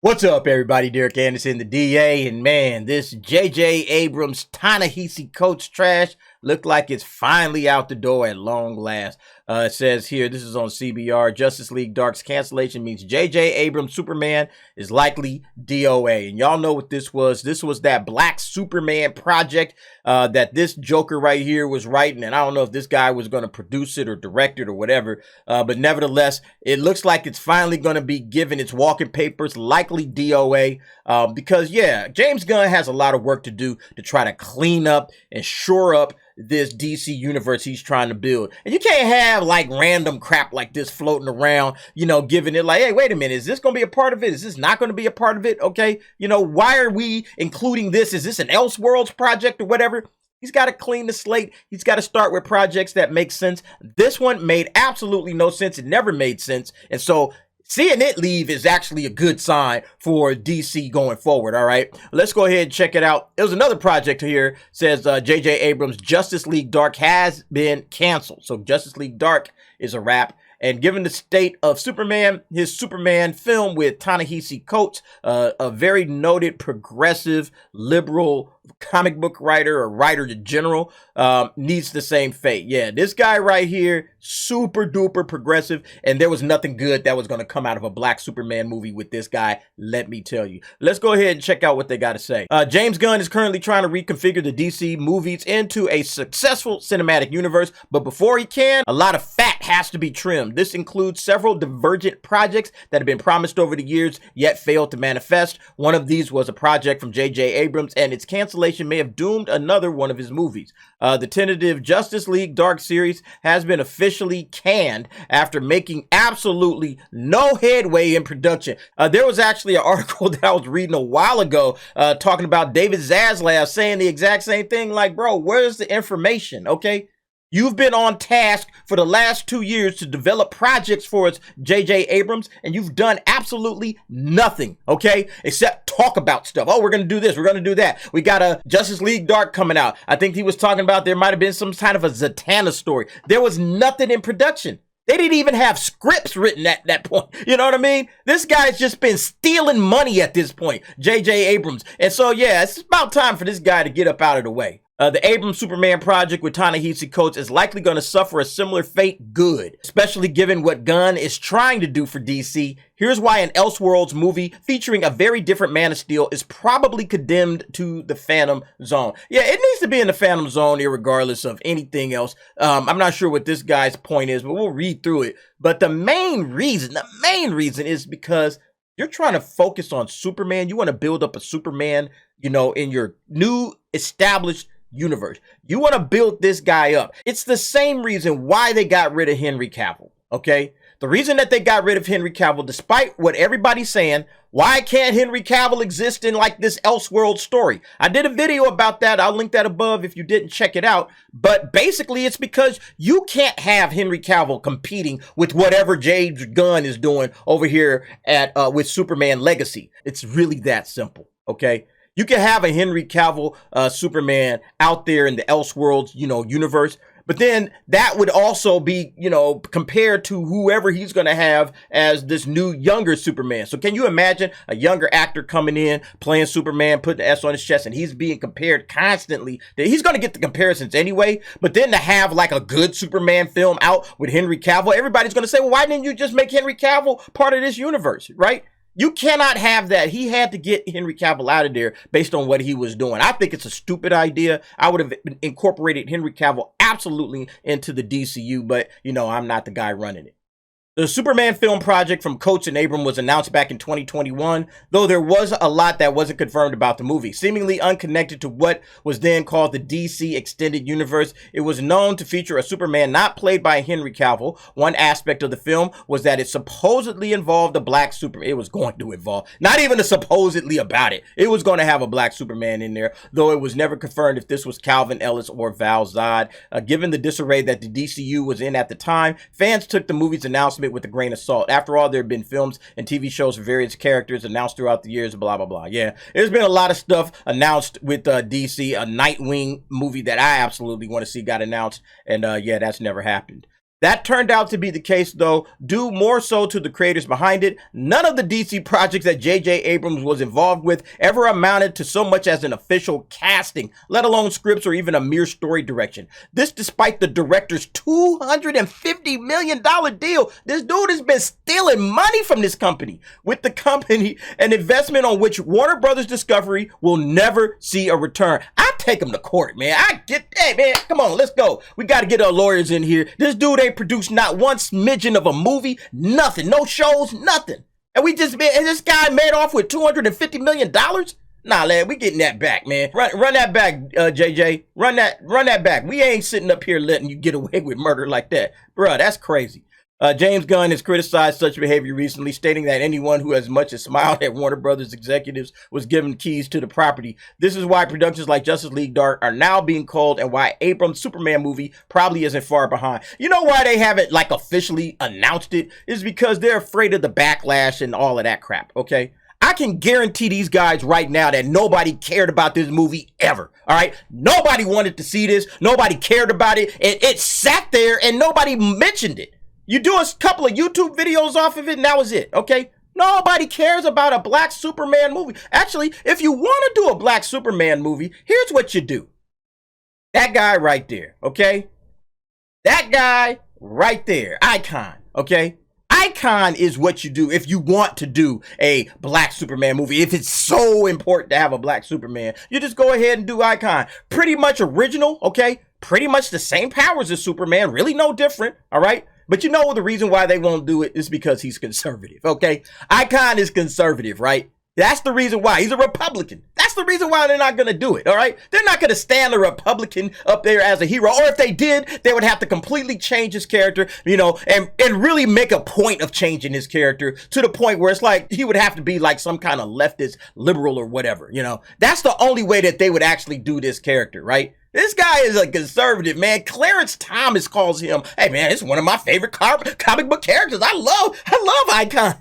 What's up, everybody? Derek Anderson, the DA, and man, this JJ Abrams Ta-nehisi Coates trash looked like it's finally out the door at long last. It says here, this is on CBR, Justice League Dark's cancellation means JJ Abrams Superman is likely DOA. And y'all know what this was. This was that Black Superman project that this Joker right here was writing. And I don't know if this guy was going to produce it or direct it or whatever. But nevertheless, it looks like it's finally going to be given its walking papers, likely DOA. Because, yeah, James Gunn has a lot of work to do to try to clean up and shore up this DC universe he's trying to build. And you can't have like random crap like this floating around, giving it like, hey, wait a minute, is this going to be a part of it? Is this not going to be a part of it? Okay. Why are we including this? Is this an Elseworlds project or whatever? He's got to clean the slate. He's got to start with projects that make sense. This one made absolutely no sense. It never made sense. And so seeing it leave is actually a good sign for DC going forward, all right? Let's go ahead and check it out. There's another project here, says JJ Abrams, Justice League Dark has been canceled. So Justice League Dark is a wrap. And given the state of Superman, his Superman film with Ta-nehisi Coates, a very noted progressive liberal comic book writer or writer in general, needs the same fate. Yeah, this guy right here, super duper progressive, and there was nothing good that was going to come out of a Black Superman movie with this guy, let me tell you. Let's go ahead and check out what they got to say. James Gunn is currently trying to reconfigure the DC movies into a successful cinematic universe, but before he can, a lot of fat has to be trimmed. This includes several divergent projects that have been promised over the years, yet failed to manifest. One of these was a project from JJ Abrams, and its cancellation may have doomed another one of his movies. The tentative Justice League Dark series has been officially canned after making absolutely no headway in production. There was actually an article that I was reading a while ago talking about David Zaslav saying the exact same thing, like, bro, where's the information, okay? You've been on task for the last 2 years to develop projects for us, JJ Abrams, and you've done absolutely nothing, okay? Except talk about stuff. Oh, we're going to do this. We're going to do that. We got a Justice League Dark coming out. I think he was talking about there might have been some kind of a Zatanna story. There was nothing in production. They didn't even have scripts written at that point. You know what I mean? This guy's just been stealing money at this point, JJ Abrams. And so, yeah, it's about time for this guy to get up out of the way. The Abrams Superman project with Ta-nehisi Coates is likely going to suffer a similar fate good, especially given what Gunn is trying to do for DC. Here's why an Elseworlds movie featuring a very different Man of Steel is probably condemned to the Phantom Zone. Yeah, it needs to be in the Phantom Zone regardless of anything else. I'm not sure what this guy's point is, but we'll read through it. But the main reason is because you're trying to focus on Superman. You want to build up a Superman, in your new established universe. You want to build this guy up. It's the same reason why they got rid of Henry Cavill, okay? The reason that they got rid of Henry Cavill, despite what everybody's saying, why can't Henry Cavill exist in like this Elseworld story? I did a video about that. I'll link that above if you didn't check it out. But basically, it's because you can't have Henry Cavill competing with whatever James Gunn is doing over here at with Superman Legacy. It's really that simple, okay? You can have a Henry Cavill Superman out there in the Elseworlds, universe, but then that would also be, compared to whoever he's going to have as this new younger Superman. So can you imagine a younger actor coming in, playing Superman, putting the S on his chest, and he's being compared constantly? He's going to get the comparisons anyway, but then to have like a good Superman film out with Henry Cavill, everybody's going to say, well, why didn't you just make Henry Cavill part of this universe, right? You cannot have that. He had to get Henry Cavill out of there based on what he was doing. I think it's a stupid idea. I would have incorporated Henry Cavill absolutely into the DCU, but, I'm not the guy running it. The Superman film project from Coates and Abrams was announced back in 2021, though there was a lot that wasn't confirmed about the movie. Seemingly unconnected to what was then called the DC Extended Universe, it was known to feature a Superman not played by Henry Cavill. One aspect of the film was that it supposedly involved a Black Superman. It was going to involve, not even a supposedly about it. It was going to have a Black Superman in there, though it was never confirmed if this was Calvin Ellis or Val Zod. Given the disarray that the DCU was in at the time, fans took the movie's announcement with a grain of salt. After all, there have been films and TV shows for various characters announced throughout the years, blah, blah, blah. Yeah, there's been a lot of stuff announced with DC. A Nightwing movie that I absolutely want to see got announced, and yeah, that's never happened. That turned out to be the case, though, due more so to the creators behind it. None of the DC projects that JJ Abrams was involved with ever amounted to so much as an official casting, let alone scripts or even a mere story direction. This despite the director's $250 million deal. This dude has been stealing money from this company, with the company an investment on which Warner Brothers Discovery will never see a return. I take him to court, man. Hey, man, come on, let's go. We got to get our lawyers in here. This dude ain't produced not one smidgen of a movie, nothing, no shows, nothing. And this guy made off with $250 million? Nah, lad, we getting that back, man. Run that back, JJ. Run that back. We ain't sitting up here letting you get away with murder like that. Bruh, that's crazy. James Gunn has criticized such behavior recently, stating that anyone who as much as smiled at Warner Brothers executives was given keys to the property. This is why productions like Justice League Dark are now being called, and why Abrams' Superman movie probably isn't far behind. You know why they haven't officially announced it? Is because they're afraid of the backlash and all of that crap, okay? I can guarantee these guys right now that nobody cared about this movie ever, all right? Nobody wanted to see this. Nobody cared about it. It sat there and nobody mentioned it. You do a couple of YouTube videos off of it and that was it, okay? Nobody cares about a Black Superman movie. Actually, if you want to do a Black Superman movie, here's what you do. That guy right there, okay? That guy right there, Icon, okay? Icon is what you do if you want to do a Black Superman movie. If it's so important to have a Black Superman, you just go ahead and do Icon. Pretty much original, okay? Pretty much the same powers as Superman, really no different, all right? But you know the reason why they won't do it is because he's conservative, okay? Icon is conservative, right? That's the reason why. He's a Republican. That's the reason why they're not going to do it, all right? They're not going to stand a Republican up there as a hero. Or if they did, they would have to completely change his character, you know, and really make a point of changing his character to the point where it's like he would have to be like some kind of leftist liberal or whatever, you know? That's the only way that they would actually do this character, right? This guy is a conservative, man. Clarence Thomas calls him, hey, man, it's one of my favorite comic book characters. I love Icon.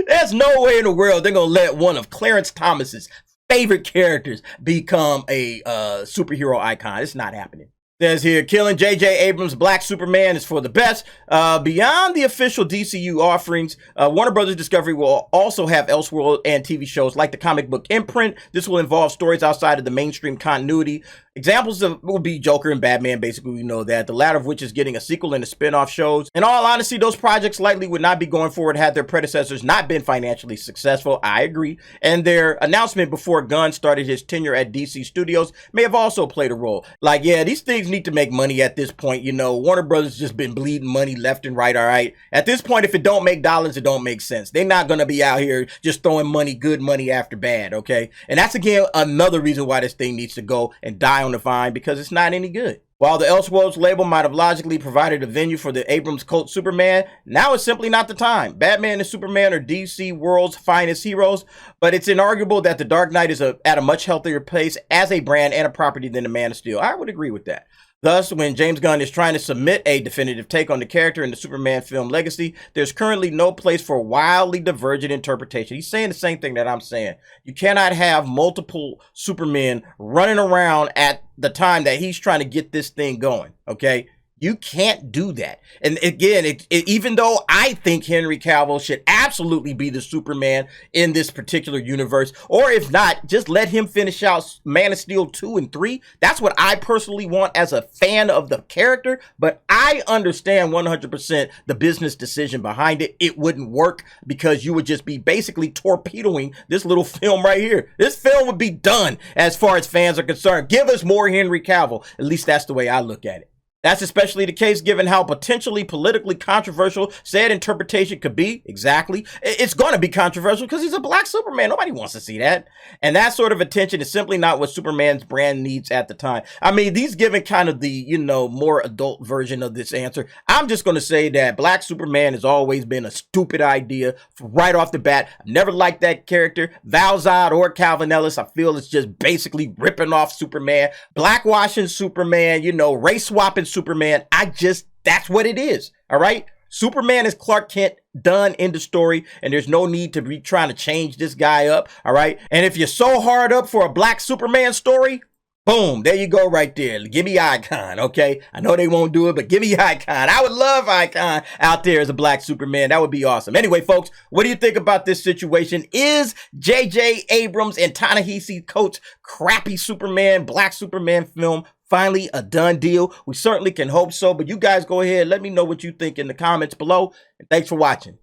There's no way in the world they're going to let one of Clarence Thomas's favorite characters become a superhero icon. It's not happening. Says here, killing JJ Abrams' Black Superman is for the best. Beyond the official DCU offerings, Warner Brothers Discovery will also have Elseworld and TV shows like the comic book imprint. This will involve stories outside of the mainstream continuity. Examples will be Joker and Batman, basically, we know that. The latter of which is getting a sequel and a spin-off shows. In all honesty, those projects likely would not be going forward had their predecessors not been financially successful. I agree. And their announcement before Gunn started his tenure at DC Studios may have also played a role. Like, yeah, these things need to make money at this point. You know, Warner Brothers just been bleeding money left and right, all right? At this point, if it don't make dollars, it don't make sense. They're not going to be out here just throwing money, good money after bad, okay? And that's, again, another reason why this thing needs to go and die on the vine, because it's not any good. While the Elseworlds label might have logically provided a venue for the Abrams cult Superman, now it's simply not the time. Batman and Superman are DC world's finest heroes, but it's inarguable that the Dark Knight is at a much healthier place as a brand and a property than the Man of Steel. I would agree with that. Thus, when James Gunn is trying to submit a definitive take on the character in the Superman film legacy, there's currently no place for wildly divergent interpretation. He's saying the same thing that I'm saying. You cannot have multiple Supermen running around at the time that he's trying to get this thing going, okay? You can't do that. And again, even though I think Henry Cavill should absolutely be the Superman in this particular universe, or if not, just let him finish out Man of Steel 2 and 3. That's what I personally want as a fan of the character, but I understand 100% the business decision behind it. It wouldn't work because you would just be basically torpedoing this little film right here. This film would be done as far as fans are concerned. Give us more Henry Cavill. At least that's the way I look at it. That's especially the case given how potentially politically controversial said interpretation could be. Exactly. It's going to be controversial because he's a Black Superman. Nobody wants to see that. And that sort of attention is simply not what Superman's brand needs at the time. I mean, these given kind of the, you know, more adult version of this answer. I'm just going to say that Black Superman has always been a stupid idea right off the bat. I've never liked that character. Val Zod or Calvin Ellis, I feel it's just basically ripping off Superman, blackwashing Superman, you know, race swapping Superman. That's what it is. All right. Superman is Clark Kent, done, in the story, and there's no need to be trying to change this guy up. All right. And if you're so hard up for a Black Superman story, Boom, there you go right there. Give me Icon, okay? I know they won't do it, but give me Icon. I would love Icon out there as a black Superman. That would be awesome. Anyway, folks, what do you think about this situation? Is JJ Abrams and Ta-Nehisi Coates' crappy Superman, black Superman film finally a done deal? We certainly can hope so, but you guys go ahead. Let me know what you think in the comments below. And thanks for watching.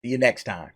See you next time.